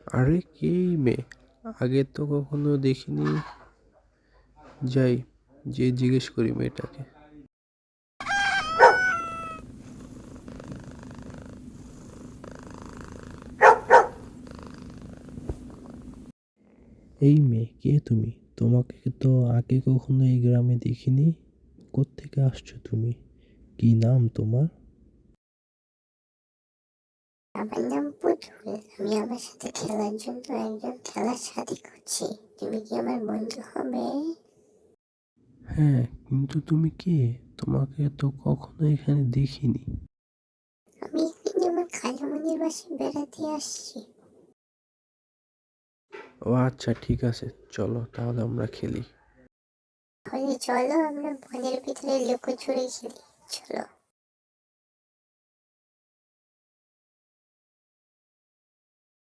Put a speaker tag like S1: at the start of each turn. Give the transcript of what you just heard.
S1: আরে কে এই মেয়ে? আগে তো কখনো দেখিনি। যাই, যে জিজ্ঞেস করি মেয়েটাকে। এই মেয়ে, কে তুমি? তোমাকে তো আগে কখনো এই গ্রামে দেখিনি। কোত্থেকে আসছো তুমি? কি নাম তোমার?
S2: আমার নাম পুতুল। আমি আমার সাথে খেলার জন্য একজন খেলার সাথী করছি। তুমি কি আমার বন্ধু হবে?
S1: হ্যাঁ, কিন্তু তুমি কে? তোমাকে তো কখনো এখানে দেখিনি।
S2: আমি এখানে আমার খালামণির বাসায় বেড়াতে আসছি।
S1: ও আচ্ছা, ঠিক আছে, চলো তাহলে আমরা খেলি।
S2: তাহলে চলো আমরা বনের ভিতরে লুকোচুরি খেলি। চলো।